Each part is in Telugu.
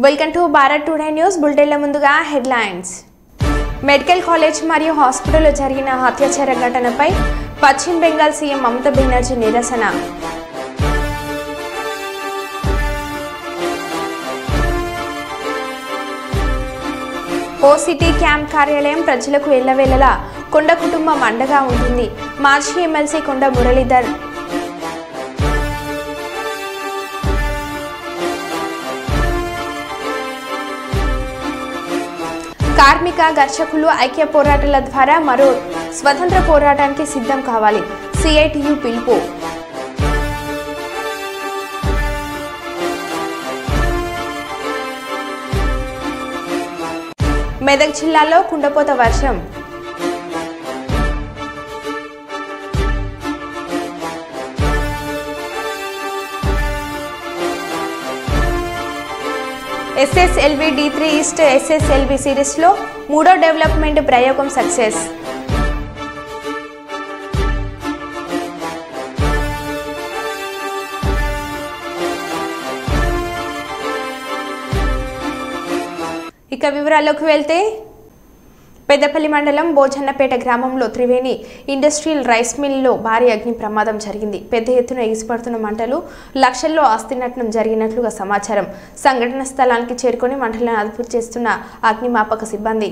Welcome to Bharat today news బులెటిన్ల ముందుగా హెడ్లైన్స్. మెడికల్ కాలేజ్ మరియు హాస్పిటల్లో జరిగిన అత్యాచార ఘటనపై పశ్చిమ బెంగాల్ సీఎం మమతా బెనర్జీ నిరసన. ఓసిటీ క్యాంప్ కార్యాలయం ప్రజలకు ఎల్లవేళలా కొండ కుటుంబం అండగా ఉంటుంది. మాజీ ఎమ్మెల్సీ కొండ మురళీధర్. కార్మిక ఘర్షకులు ఐక్య పోరాటాల ద్వారా మరో స్వతంత్ర పోరాటానికి సిద్ధం కావాలి. సిఐటియు పిలుపు. మెదక్ జిల్లాలో కుండపోత వర్షం. SSLV D3 ఈస్ట్ SSLV సిరీస్లో మూడో డెవలప్మెంట్ ప్రయోగం సక్సెస్. ఇక వివరాల్లోకి వెళ్తే పెద్దపల్లి మండలం బోజన్నపేట గ్రామంలో త్రివేణి ఇండస్ట్రియల్ రైస్ మిల్లో భారీ అగ్ని ప్రమాదం జరిగింది. పెద్ద ఎత్తున ఎగిసిపడుతున్న మంటలు, లక్షల్లో ఆస్తి నష్టం జరిగినట్లుగా సమాచారం. సంఘటన స్థలానికి చేరుకొని మంటలను అదుపు చేస్తున్న అగ్నిమాపక సిబ్బంది.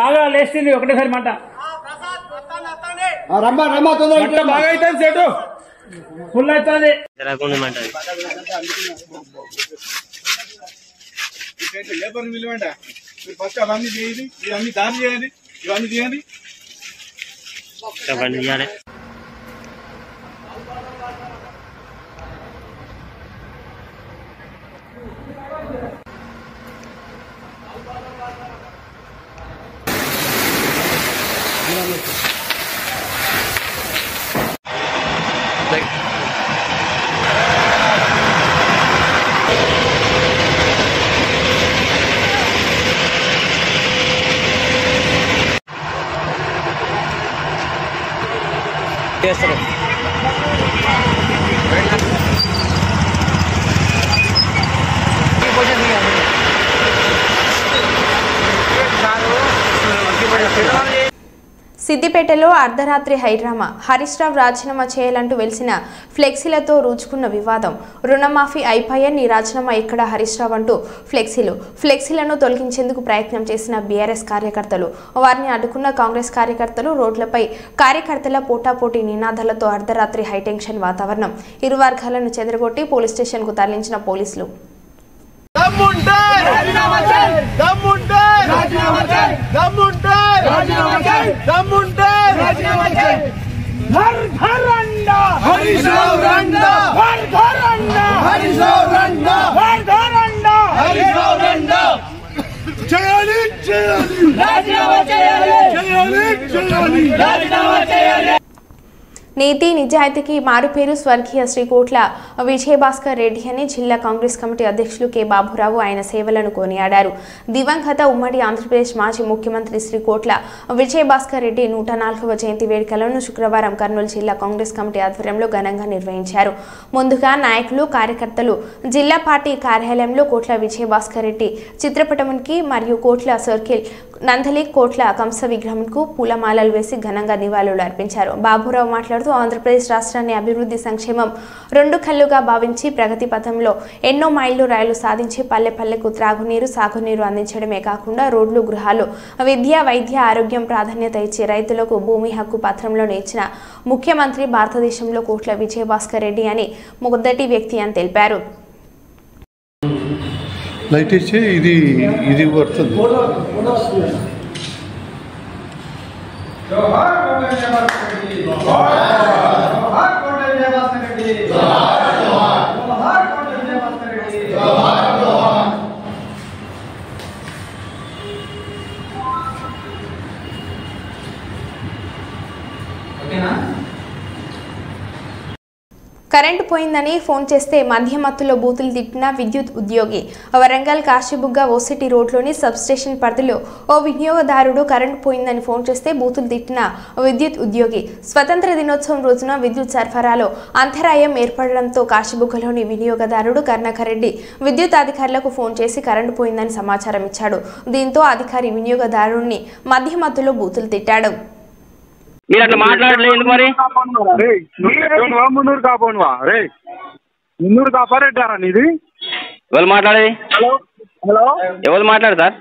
బాగా లేస్తుంది ఒకటేసారి మంట బాగా అయితే సేటు ఫుల్ అవుతుంది. లేబర్ నిలవండి, మీరు ఫస్ట్ అవన్నీ చేయండి, ఇవన్నీ దారి చేయండి, ఇవన్నీ చేయండి. సిద్దిపేటలో అర్ధరాత్రి హైడ్రామా. హరీష్ రావు రాజీనామా చేయాలంటూ వెలిసిన ఫ్లెక్సీలతో రూచుకున్న వివాదం. రుణమాఫీ అయిపోయాయి, నీ రాజీనామా ఎక్కడ హరీష్ రావు అంటూ ఫ్లెక్సీలను తొలగించేందుకు ప్రయత్నం చేసిన బీఆర్ఎస్ కార్యకర్తలు, వారిని అడ్డుకున్న కాంగ్రెస్ కార్యకర్తలు, రోడ్లపై కార్యకర్తల పోటాపోటీ నినాదాలతో అర్ధరాత్రి హైటెన్షన్ వాతావరణం. ఇరు వర్గాలను చెదరగొట్టి పోలీస్ స్టేషన్ కు తరలించిన పోలీసులు. నీతి నిజాయితీకి మారుపేరు స్వర్గీయ శ్రీ కోట్ల విజయభాస్కర్ రెడ్డి అని జిల్లా కాంగ్రెస్ కమిటీ అధ్యక్షులు కె బాబురావు ఆయన సేవలను కొనియాడారు. దివంగత ఉమ్మడి ఆంధ్రప్రదేశ్ మాజీ ముఖ్యమంత్రి శ్రీ కోట్ల విజయభాస్కర్ రెడ్డి 104వ జయంతి వేడుకలను శుక్రవారం కర్నూలు జిల్లా కాంగ్రెస్ కమిటీ ఆధ్వర్యంలో ఘనంగా నిర్వహించారు. ముందుగా నాయకులు, కార్యకర్తలు జిల్లా పార్టీ కార్యాలయంలో కోట్ల విజయభాస్కర్ రెడ్డి చిత్రపటానికి మరియు కోట్ల సర్కిల్ నందలి కోట్ల కంస విగ్రహంకు పూలమాలలు వేసి ఘనంగా నివాళులు అర్పించారు. బాబురావు మాట్లాడుతూ ఆంధ్రప్రదేశ్ రాష్ట్రాన్ని అభివృద్ధి, సంక్షేమం రెండు కళ్ళుగా భావించి ప్రగతి పథంలో ఎన్నో మైళ్ళు రైలు సాధించి పల్లె పల్లెకు త్రాగునీరు, సాగునీరు అందించడమే కాకుండా రోడ్లు, గృహాలు, విద్య, వైద్య, ఆరోగ్యం ప్రాధాన్యత ఇచ్చి రైతులకు భూమి హక్కు పత్రంలో ఇచ్చిన ముఖ్యమంత్రి భారతదేశంలో కోట్ల విజయభాస్కర్ రెడ్డి అని మొదటి వ్యక్తి అని తెలిపారు. లైట్ ఇచ్చి ఇది పడుతుంది. కరెంటు పోయిందని ఫోన్ చేస్తే మధ్యమత్తులో బూతులు తిట్టిన విద్యుత్ ఉద్యోగి. వరంగల్ కాశీబుగ్గ ఓసిటీ రోడ్లోని సబ్స్టేషన్ పరిధిలో ఓ వినియోగదారుడు కరెంటు పోయిందని ఫోన్ చేస్తే బూతులు తిట్టిన విద్యుత్ ఉద్యోగి. స్వతంత్ర దినోత్సవం రోజున విద్యుత్ సరఫరాలో అంతరాయం ఏర్పడడంతో కాశీబుగ్గలోని వినియోగదారుడు కరుణాకర్ రెడ్డి విద్యుత్ అధికారులకు ఫోన్ చేసి కరెంటు పోయిందని సమాచారం ఇచ్చాడు. దీంతో అధికారి వినియోగదారుడిని మధ్యమత్తులో బూతులు తిట్టాడు. మీరు అట్లా మాట్లాడలేదు ఎందుకు మరి? మున్నూరు కాపోనువా రే, మున్నూరు కాపారెట్టారా నీది? ఎవరు మాట్లాడేది? హలో, ఎవరు మాట్లాడు సార్?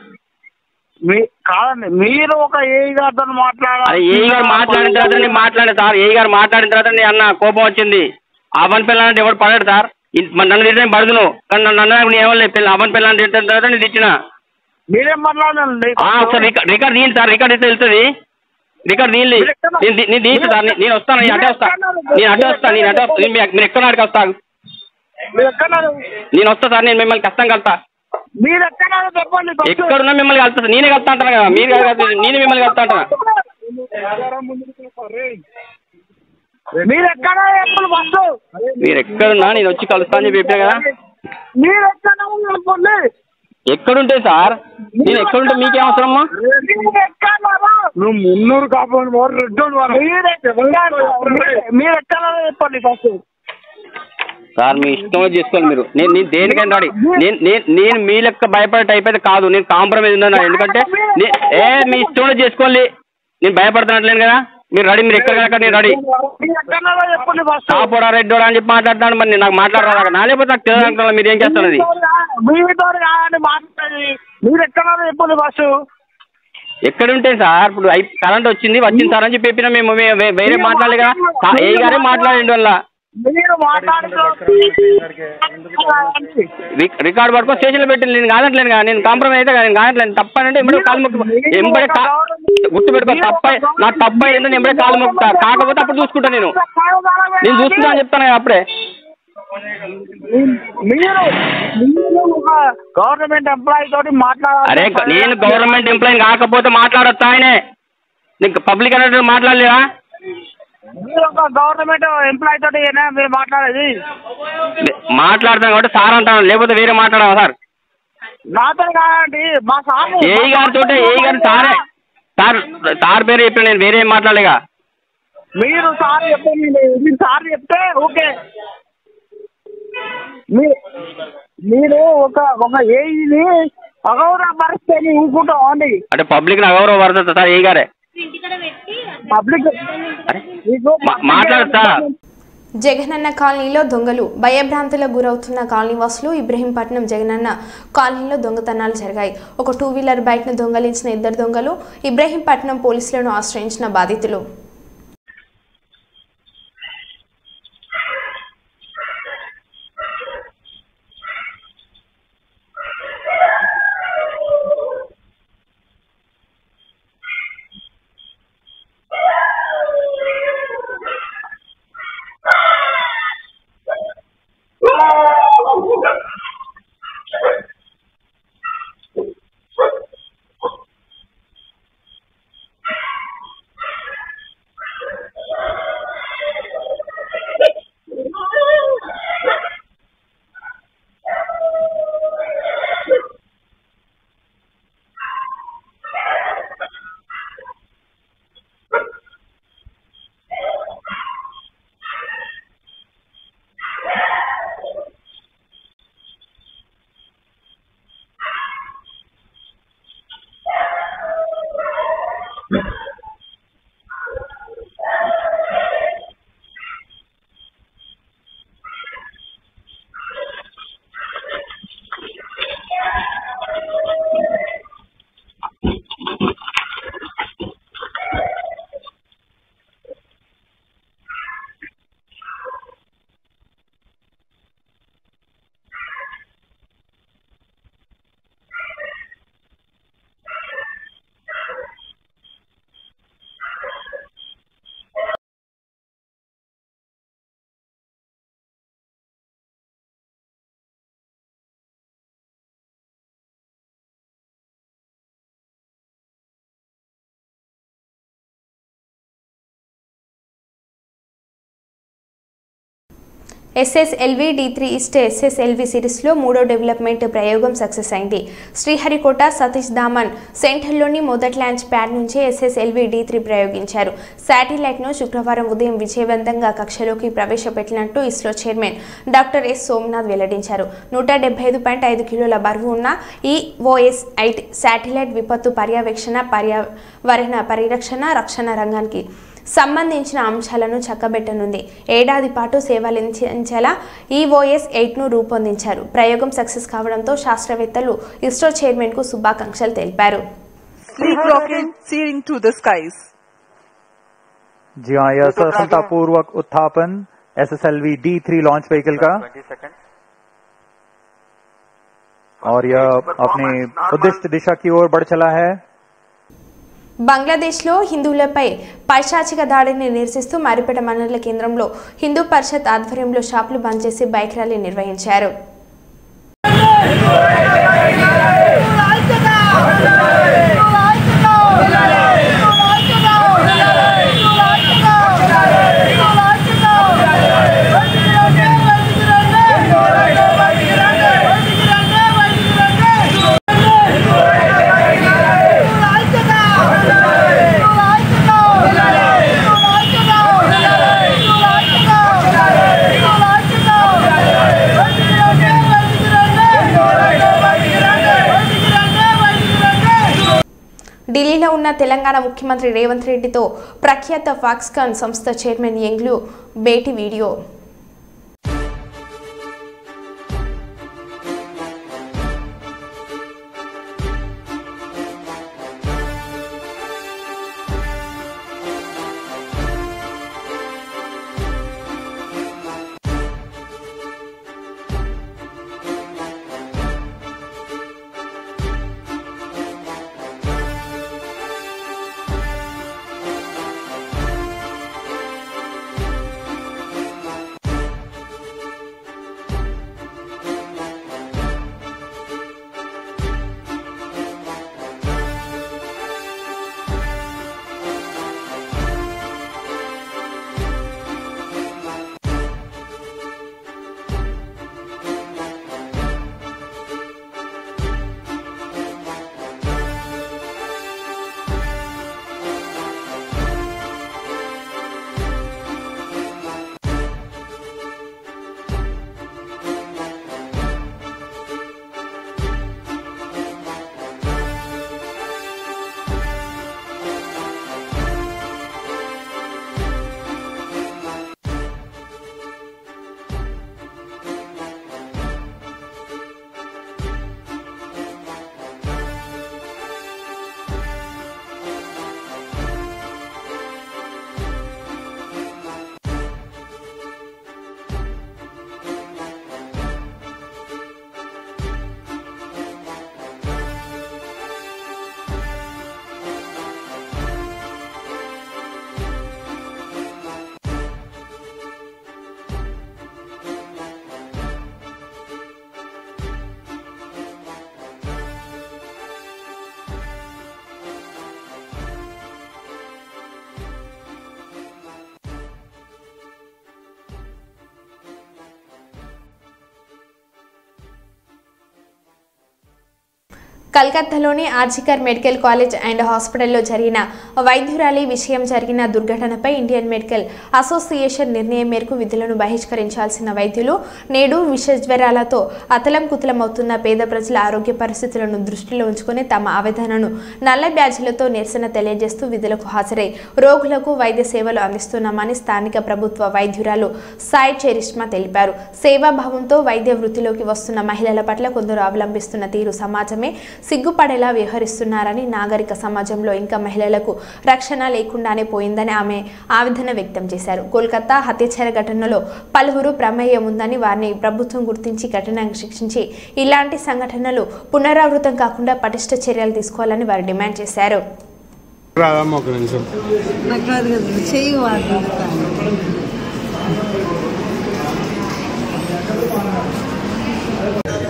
కాదండి, మీరు ఒక ఏఈ గారితో మాట్లాడాలి. ఏఈ గారు మాట్లాడిన తర్వాత నేను మాట్లాడే సార్. ఏఈ గారు మాట్లాడిన తర్వాత నేను అన్న కోపం వచ్చింది. అవన్ పిల్లలంటే ఎవరు పడాడు సార్? నన్ను తిట్టే పడుతును కానీ నన్ను ఏమో పిల్ల అవన్ పిల్లలు తిట్టిన తర్వాత నేను తిట్టిన. మీరేం మాట్లాడాలండి? ఒకసారి రికార్డ్ తీయండి సార్. రికార్డ్ అయితే వెళ్తుంది. రికార్డ్ తీయండి. నేను తీసు సార్. నేను వస్తాను. నేను అడ్డే వస్తాను. మీరు ఎక్కడ నాటికి వస్తాను. నేను వస్తా సార్. నేను మిమ్మల్ని కష్టం కలుతా. ఎక్కడున్నా మిమ్మల్ని కలుతా. నేనే కలుతా అంటాను కదా. నేనే మిమ్మల్ని కలుతా అంటాను. మీరు ఎక్కడున్నా నేను వచ్చి కలుస్తా అని చెప్పి చెప్పినా కదా. ఎక్కడుంటే సార్? నేను ఎక్కడుంటే మీకేం అవసరమ్మా? నువ్వు మున్నూరు కాపాడు సార్. మీ ఇష్టం చేసుకోండి మీరు. నేను దేనికైనా రాడి. నేను మీ లెక్క భయపడే టైప్ అయితే కాదు. నేను కాంప్రమైజ్ ఉన్నాను. ఎందుకంటే మీ ఇష్టం చేసుకోండి. నేను భయపడుతున్నట్లేను కదా. మీరు రెడీ. మీరు ఎక్కడ నేను రెడీ. కాపోడా రెడ్డోడా అని చెప్పి మాట్లాడుతున్నాను. మరి నాకు మాట్లాడరా నా లేకపోతే నాకు తెలియదు. మీరు ఏం చేస్తారు? అది ఎక్కడ ఉంటాయి సార్? ఇప్పుడు కరెంట్ వచ్చింది సార్ అని చెప్పి చెప్పినా మేము వేరే మాట్లాడలే కదా. ఏ గారే మాట్లాడండి వల్ల రికార్డ్ పట్టుకో స్టేషన్లో పెట్టింది. నేను కాదట్లేను కదా. నేను కాంప్రమైజ్ అయితే నేను కాదట్లేను. తప్పనంటే ఎంబడే కాలు మొక్కు. ఎంబడే గుర్తుపెట్టుకో. నాకు తప్ప ఏంటంటే ఎంబడే కాలు మొక్కుతా. కాకపోతే అప్పుడు చూసుకుంటా. నేను చూసుకుంటా అని చెప్తాను కదా అప్పుడే. గవర్నమెంట్ ఎంప్లాయీ తోటి మాట్లాడాలి. అరే నేను గవర్నమెంట్ ఎంప్లాయీ కాకపోతే మాట్లాడొచ్చా? ఆయనే నీకు పబ్లిక్ అనేది మాట్లాడలేదా? మీరు ఒక గవర్నమెంట్ ఎంప్లాయీ తోటి మీరు మాట్లాడేది? మాట్లాడతాను కాబట్టి సార్ అంటాను. లేకపోతే వేరే మాట్లాడవా సార్? నాతో కాదండి, మా సార్ ఏఈ గారితో. ఏఈ గారు సారే సార్. సార్ పేరు చెప్పిన. నేను వేరే ఏం మాట్లాడలేగా. మీరు సార్ చెప్పండి. మీరు సార్ చెప్తే ఓకే. మీరు ఒక ఏఈని అగౌరవపరిస్తే ఊరుకుంటాం అండి. అంటే పబ్లిక్ అగౌరవపడుతుంది సార్. ఏఈ గారే పబ్లిక్ మాట్లాడతా. జగనన్న కాలనీలో దొంగలు. భయభ్రాంతులకు గురవుతున్న కాలనీవాసులు. ఇబ్రహీంపట్నం జగనన్న కాలనీలో దొంగతనాలు జరిగాయి. ఒక 2 వీలర్ బైక్ను దొంగలించిన 2 దొంగలు. ఇబ్రహీంపట్నం పోలీసులను ఆశ్రయించిన బాధితులు. SSLV D3 ఈస్ట్ SSLV సిరీస్లో మూడో డెవలప్మెంట్ ప్రయోగం సక్సెస్ అయింది. శ్రీహరికోట సతీష్ ధామన్ సెంటర్లోని మొదటి లాంచ్ ప్యాడ్ నుంచి SSLV D3 ప్రయోగించారు. శాటిలైట్ను శుక్రవారం ఉదయం విజయవంతంగా కక్షలోకి ప్రవేశపెట్టినట్టు ISRO chairman doctor S Somanath వెల్లడించారు. 175.5 కిలోల బరువు ఉన్న ఈ OS-8 శాటిలైట్ విపత్తు పర్యవేక్షణ, పర్యావరణ పరిరక్షణ, రక్షణ రంగానికి సంబంధించిన అంశాలను చక్కబెట్టనుంది. ఏడాది పాటు సేవలందించేలా ఈ OS-8ను రూపొందించారు. ప్రయోగం సక్సెస్ కావడంతో శాస్త్రవేత్తలు ఇస్రో చైర్మన్ కు శుభాకాంక్షలు తెలిపారు. जी हाँ, यह सफलतापूर्वक उत्थापन SSLV D3 लॉन्च व्हीकल का और यह अपने उद्दिष्ट दिशा की ओर बढ़ चला है. బంగ్లాదేశ్లో హిందువులపై పైశాచిక దాడిని నిరసిస్తూ మరిపేట మండల కేంద్రంలో హిందూ పరిషత్ ఆధ్వర్యంలో షాపులు బంద్ చేసి బైక్ ర్యాలీ నిర్వహించారు. ఢిల్లీలో ఉన్న తెలంగాణ ముఖ్యమంత్రి రేవంత్ రెడ్డితో ప్రఖ్యాత ఫాక్స్కాన్ సంస్థ chairman యంగ్లు Beti video. కల్కత్తాలోని RG Kar medical college and హాస్పిటల్లో జరిగిన వైద్యురాలి విషయం జరిగిన దుర్ఘటనపై ఇండియన్ మెడికల్ అసోసియేషన్ నిర్ణయం మేరకు విధులను బహిష్కరించాల్సిన వైద్యులు నేడు విషజ్వరాలతో అతలంకుతలమవుతున్న పేద ప్రజల ఆరోగ్య పరిస్థితులను దృష్టిలో ఉంచుకుని తమ ఆవేదనను నల్ల బ్యాడ్జీలతో నిరసన తెలియజేస్తూ విధులకు హాజరై రోగులకు వైద్య సేవలు అందిస్తున్నామని స్థానిక ప్రభుత్వ వైద్యురాలు సాయి చెరిష్మా తెలిపారు. సేవాభావంతో వైద్య వృత్తిలోకి వస్తున్న మహిళల పట్ల కొందరు అవలంబిస్తున్న తీరు సమాజమే సిగ్గుపడేలా వ్యవహరిస్తున్నారని, నాగరిక సమాజంలో ఇంకా మహిళలకు రక్షణ లేకుండానే పోయిందని ఆమె ఆవేదన వ్యక్తం చేశారు. కోల్కతా హత్యాచార ఘటనలో పలువురు ప్రమేయం ఉందని, వారిని ప్రభుత్వం గుర్తించి కఠినంగా శిక్షించి ఇలాంటి సంఘటనలు పునరావృతం కాకుండా పటిష్ట చర్యలు తీసుకోవాలని వారు డిమాండ్ చేశారు.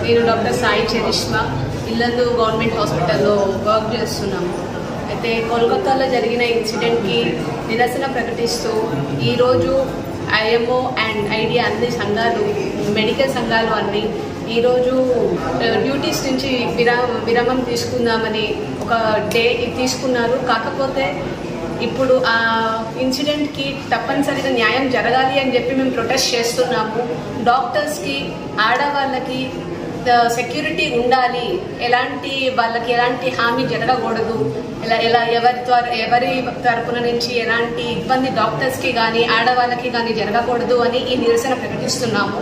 నేను డాక్టర్ సాయి చెరిష్మా ఇల్లందు గవర్నమెంట్ హాస్పిటల్లో వర్క్ చేస్తున్నాము. అయితే కోల్కతాలో జరిగిన ఇన్సిడెంట్కి నిరసన ప్రకటిస్తూ ఈరోజు ఐఎంఓ అండ్ ఐడియా అన్ని సంఘాలు, మెడికల్ సంఘాలు అన్ని ఈరోజు డ్యూటీస్ నుంచి విరామం తీసుకుందామని ఒక డే తీసుకున్నారు. కాకపోతే ఇప్పుడు ఆ ఇన్సిడెంట్కి తప్పనిసరిగా న్యాయం జరగాలి అని చెప్పి మేము ప్రొటెస్ట్ చేస్తున్నాము. డాక్టర్స్కి, ఆడవాళ్ళకి సెక్యూరిటీ ఉండాలి, వాళ్ళకి ఎలాంటి హామీ జరగకూడదు, ఎవరి తరపున నుంచి ఎలాంటి ఇబ్బంది డాక్టర్స్కి కానీ ఆడవాళ్ళకి కానీ జరగకూడదు అని ఈ నిరసన ప్రకటిస్తున్నాము.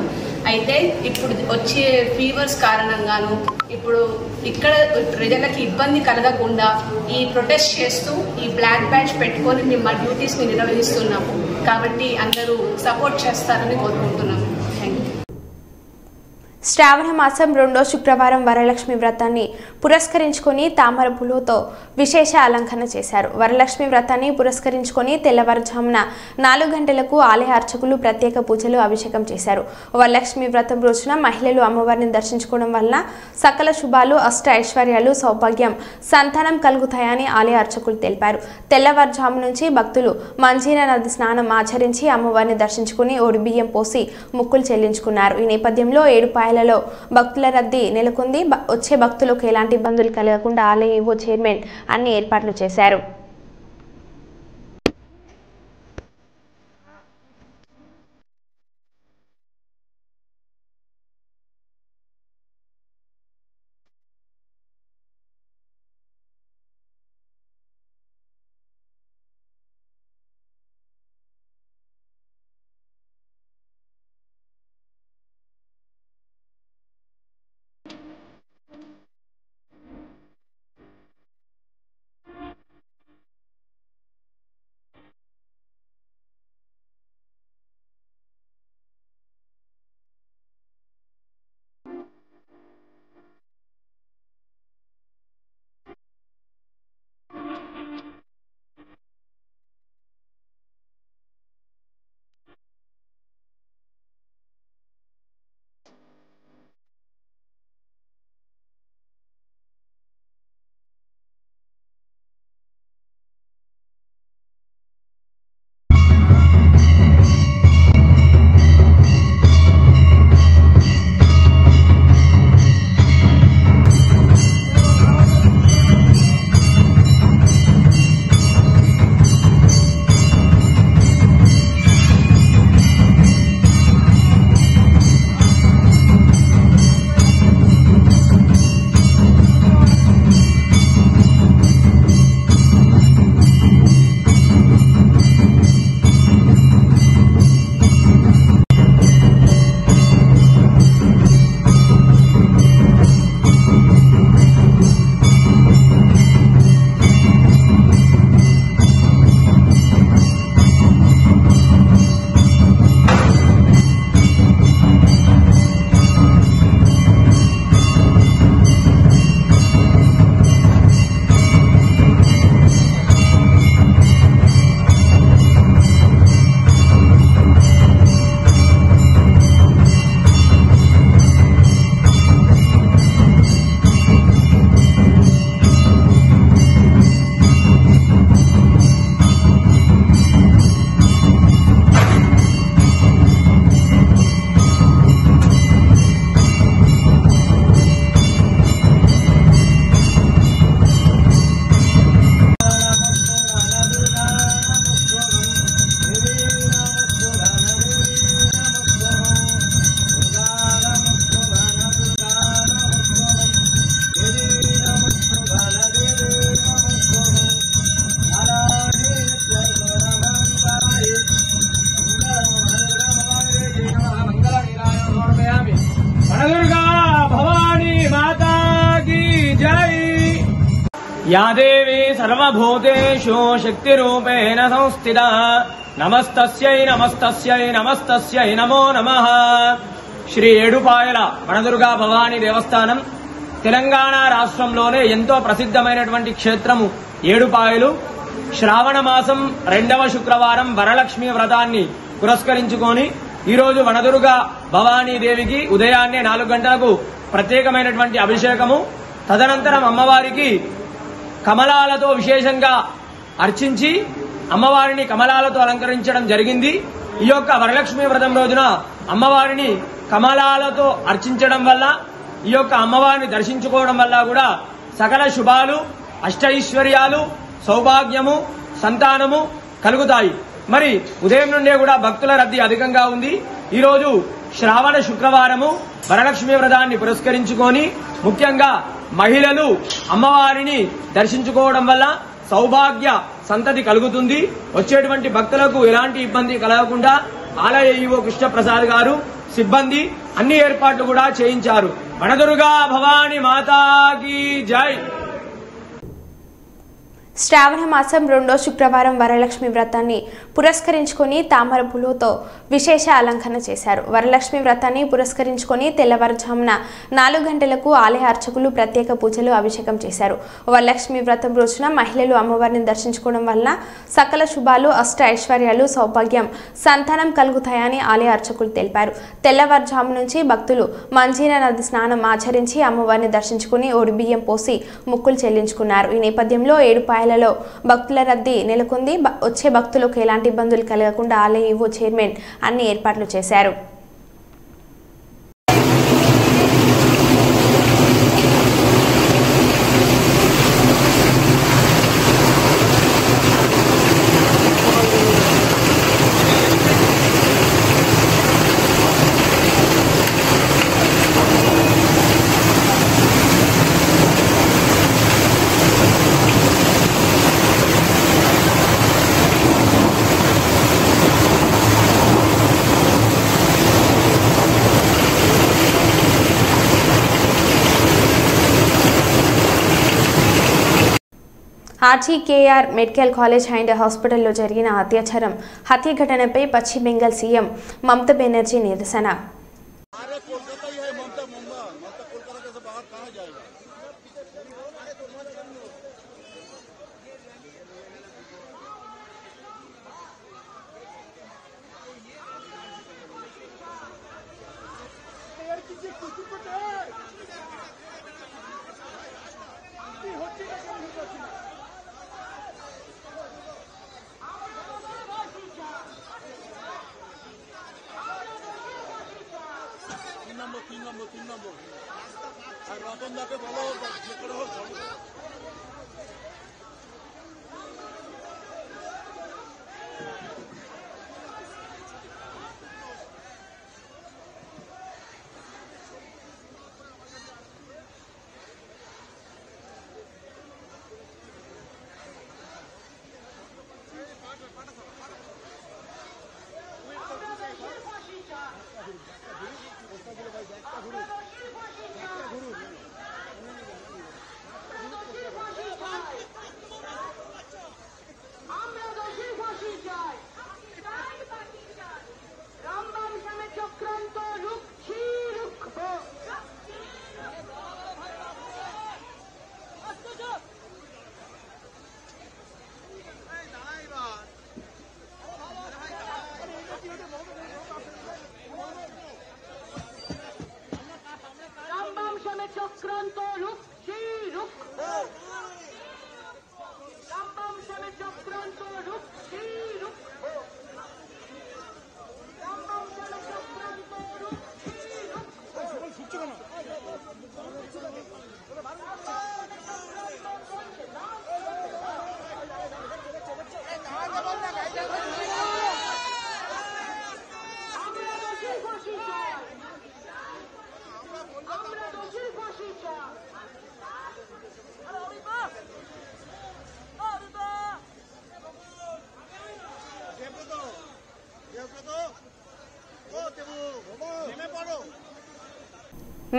అయితే ఇప్పుడు వచ్చే ఫీవర్స్ కారణంగాను ఇప్పుడు ఇక్కడ ప్రజలకి ఇబ్బంది కలగకుండా ఈ ప్రొటెస్ట్ చేస్తూ ఈ బ్లాక్ బ్యాడ్జ్ పెట్టుకొని మేము మా డ్యూటీస్ని నిర్వహిస్తున్నాము. కాబట్టి అందరూ సపోర్ట్ చేస్తారని కోరుకుంటున్నాము. Thank you. శ్రావణ మాసం 2వ శుక్రవారం వరలక్ష్మి వ్రతాన్ని పురస్కరించుకొని తామర పూలతో విశేష అలంకరణ చేశారు. వరలక్ష్మి వ్రతాన్ని పురస్కరించుకొని తెల్లవారుజామున 4 గంటలకు ఆలయ అర్చకులు ప్రత్యేక పూజలు, అభిషేకం చేశారు. వరలక్ష్మి వ్రతం రోజున మహిళలు అమ్మవారిని దర్శించుకోవడం వలన సకల శుభాలు, అష్ట ఐశ్వర్యాలు, సౌభాగ్యం, సంతానం కలుగుతాయని ఆలయ అర్చకులు తెలిపారు. తెల్లవారుజాము నుంచి భక్తులు మంజీరా నది స్నానం ఆచరించి అమ్మవారిని దర్శించుకుని ఓడిబియ్యం పోసి మొక్కులు చెల్లించుకున్నారు. ఈ నేపథ్యంలో 7 భక్తుల రద్దీ నెలకొంది. వచ్చే భక్తులకు ఎలాంటి ఇబ్బందులు కలగకుండా ఆలయ ఈవో చైర్మన్ అన్ని ఏర్పాట్లు చేశారు. या देवी सर्वभूतेषु शक्तिरूपेण संस्थिता नमस्तस्यै नमस्तस्यै नमस्तस्यै नमो नमः। శ్రీ ఏడుపాయల వనదుర్గా భవానీ దేవస్థానం తెలంగాణ రాష్ట్రంలోనే ఎంతో ప్రసిద్ధమైనటువంటి క్షేత్రము ఏడుపాయలు. శ్రావణ మాసం 2వ శుక్రవారం వరలక్ష్మి వ్రతాన్ని పురస్కరించుకొని ఈరోజు వనదుర్గా భవానీ దేవికి ఉదయాన్నే 4 గంటలకు ప్రత్యేకమైనటువంటి అభిషేకము, తదనంతరం అమ్మవారికి కమలాలతో విశేషంగా అర్చించి అమ్మవారిని కమలాలతో అలంకరించడం జరిగింది. ఈ యొక్క వరలక్ష్మి వ్రతం రోజున అమ్మవారిని కమలాలతో అర్చించడం వల్ల, ఈ యొక్క అమ్మవారిని దర్శించుకోవడం వల్ల కూడా సకల శుభాలు, అష్టైశ్వర్యాలు, సౌభాగ్యము, సంతానము కలుగుతాయి. మరి ఉదయం నుండే కూడా భక్తుల రద్దీ అధికంగా ఉంది. ఈరోజు శ్రావణ శుక్రవారము వరలక్ష్మి వ్రతాన్ని పురస్కరించుకొని ముఖ్యంగా మహిళలు అమ్మవారిని దర్శించుకోవడం వల్ల సౌభాగ్య సంతతి కలుగుతుంది. వచ్చేటువంటి భక్తులకు ఎలాంటి ఇబ్బంది కలగకుండా ఆలయ ఈవో కృష్ణప్రసాద్ గారు, సిబ్బంది అన్ని ఏర్పాట్లు కూడా చేయించారు. వనదుర్గా భవాని మాతాకి జై. శ్రావణ మాసం 2వ శుక్రవారం వరలక్ష్మి వ్రతాన్ని పురస్కరించుకొని తామర పూలతో విశేష అలంకరణ చేశారు. వరలక్ష్మి వ్రతాన్ని పురస్కరించుకొని తెల్లవారుజామున 4 గంటలకు ఆలయ అర్చకులు ప్రత్యేక పూజలు, అభిషేకం చేశారు. వరలక్ష్మి వ్రతం రోజున మహిళలు అమ్మవారిని దర్శించుకోవడం వలన సకల శుభాలు, అష్ట ఐశ్వర్యాలు, సౌభాగ్యం, సంతానం కలుగుతాయని ఆలయ అర్చకులు తెలిపారు. తెల్లవారుజాము నుంచి భక్తులు మంజీరా నది స్నానం ఆచరించి అమ్మవారిని దర్శించుకుని ఓడిబియ్యం పోసి మొక్కులు చెల్లించుకున్నారు. ఈ నేపథ్యంలో ఏడుపాయలలో భక్తుల రద్దీ నెలకొంది. వచ్చే భక్తులకు ఎలాంటి ఇబ్బందులు కలగకుండా ఆలయ ఈవో చైర్మన్ అన్ని ఏర్పాట్లు చేశారు. ఆర్జీకేఆర్ మెడికల్ కాలేజ్ అండ్ హాస్పిటల్లో జరిగిన హత్య ఘటనపై పశ్చిమ బెంగాల్ సీఎం మమతా బెనర్జీ నిరసన.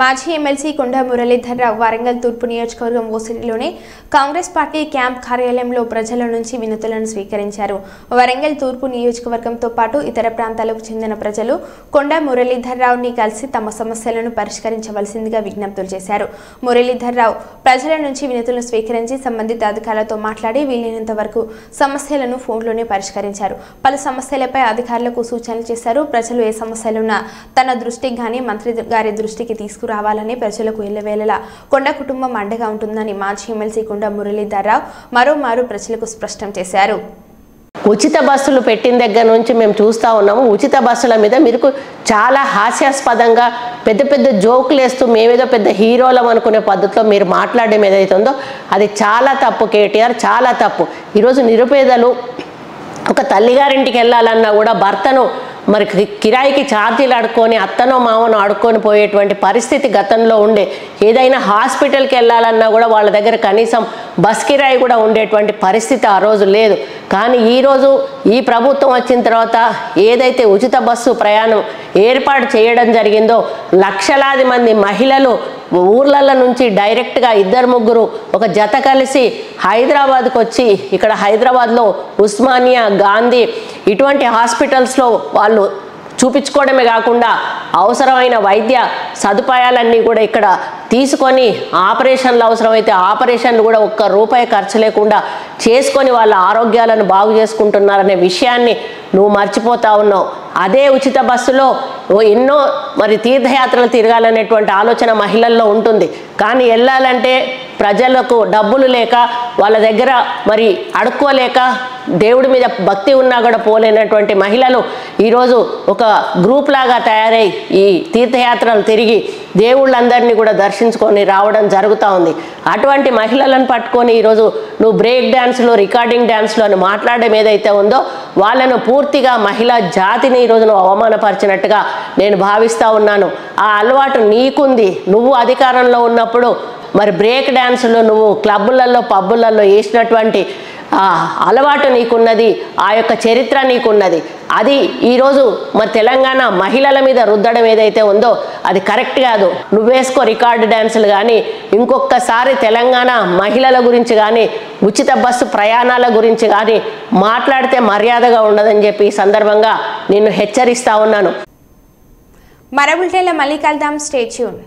మాజీ ఎమ్మెల్సీ కొండా మురళీధర్రావు వరంగల్ తూర్పు నియోజకవర్గం ఓసిరిలోని కాంగ్రెస్ పార్టీ క్యాంప్ కార్యాలయంలో ప్రజల నుంచి వినతులను స్వీకరించారు. వరంగల్ తూర్పు నియోజకవర్గంతో పాటు ఇతర ప్రాంతాలకు చెందిన ప్రజలు కొండా మురళీధర్రావుని కలిసి తమ సమస్యలను పరిష్కరించవలసిందిగా విజ్ఞప్తులు చేశారు. మురళీధర్రావు ప్రజల నుంచి వినతులను స్వీకరించి సంబంధిత అధికారులతో మాట్లాడి వీలైనంత వరకు సమస్యలను ఫోన్లోనే పరిష్కరించారు. పలు సమస్యలపై అధికారులకు సూచనలు చేశారు. ప్రజలు ఏ సమస్యలున్నా తన దృష్టికి గానీ మంత్రి గారి దృష్టికి తీసుకురావాలని ప్రజలకు ఎల్లవేళలా కొండ కుటుంబం అండగా ఉంటుందని మాజీ ఎమ్మెల్సీ కొండా మురళీధర్రావు మరోమారు ప్రజలకు స్పష్టం చేశారు. ఉచిత బస్సులు పెట్టిన దగ్గర నుంచి మేము చూస్తూ ఉన్నాము. ఉచిత బస్సుల మీద మీరు చాలా హాస్యాస్పదంగా పెద్ద పెద్ద జోకులు వేస్తూ మేమేదో పెద్ద హీరోలం అనుకునే పద్ధతిలో మీరు మాట్లాడడం ఏదైతే ఉందో అది చాలా తప్పు కేటీఆర్, చాలా తప్పు. ఈరోజు నిరుపేదలు ఒక తల్లిగారింటికి వెళ్ళాలన్నా కూడా భర్తను మరి కిరాయికి ఛార్జీలు అడుక్కొని అత్తనో మామనో అడుక్కొని పోయేటువంటి పరిస్థితి గతంలో ఉండే. ఏదైనా హాస్పిటల్కి వెళ్ళాలన్నా కూడా వాళ్ళ దగ్గర కనీసం బస్ కిరాయి కూడా ఉండేటువంటి పరిస్థితి ఆ రోజు లేదు. కానీ ఈరోజు ఈ ప్రభుత్వం వచ్చిన తర్వాత ఏదైతే ఉచిత బస్సు ప్రయాణం ఏర్పాటు చేయడం జరిగిందో లక్షలాది మంది మహిళలు ఊర్లలో నుంచి డైరెక్ట్గా 2-3 ఒక జత కలిసి హైదరాబాద్కు వచ్చి ఇక్కడ హైదరాబాద్లో ఉస్మానియా, గాంధీ ఇటువంటి హాస్పిటల్స్లో వాళ్ళు చూపించుకోవడమే కాకుండా అవసరమైన వైద్య సదుపాయాలన్నీ కూడా ఇక్కడ తీసుకొని ఆపరేషన్లు అవసరమైతే ఆపరేషన్లు కూడా ₹1 ఖర్చు లేకుండా చేసుకొని వాళ్ళ ఆరోగ్యాలను బాగు చేసుకుంటున్నారనే విషయాన్ని నువ్వు మర్చిపోతా ఉన్నావు. అదే ఉచిత బస్సులో ఎన్నో మరి తీర్థయాత్రలు తిరగాలనేటువంటి ఆలోచన మహిళల్లో ఉంటుంది. కానీ వెళ్ళాలంటే ప్రజలకు డబ్బులు లేక వాళ్ళ దగ్గర మరి అడుక్కోలేక దేవుడి మీద భక్తి ఉన్నా కూడా పోలేనటువంటి మహిళలు ఈరోజు ఒక గ్రూప్ లాగా తయారై ఈ తీర్థయాత్రలు తిరిగి దేవుళ్ళందరినీ కూడా దర్శించుకొని రావడం జరుగుతూ ఉంది. అటువంటి మహిళలను పట్టుకొని ఈరోజు నువ్వు బ్రేక్ డ్యాన్స్లు, రికార్డింగ్ డ్యాన్స్లు అని మాట్లాడడం ఏదైతే ఉందో వాళ్ళను పూర్తిగా మహిళా జాతిని ఈరోజు నువ్వు అవమానపరిచినట్టుగా నేను భావిస్తూ ఉన్నాను. ఆ అలవాటు నీకుంది. నువ్వు అధికారంలో ఉన్నప్పుడు మరి బ్రేక్ డ్యాన్సులు నువ్వు క్లబ్బులలో పబ్బులలో వేసినటువంటి అలవాటు నీకున్నది, ఆ యొక్క చరిత్ర నీకున్నది. అది ఈరోజు మరి తెలంగాణ మహిళల మీద రుద్దడం ఏదైతే ఉందో అది కరెక్ట్ కాదు. నువ్వేసుకో రికార్డు డ్యాన్సులు కానీ ఇంకొకసారి తెలంగాణ మహిళల గురించి కానీ ఉచిత బస్సు ప్రయాణాల గురించి కానీ మాట్లాడితే మర్యాదగా ఉండదని చెప్పి ఈ సందర్భంగా నిన్ను హెచ్చరిస్తా ఉన్నాను. మరో బులెటిన్లో మళ్ళీ కలుద్దాం. Stay tune.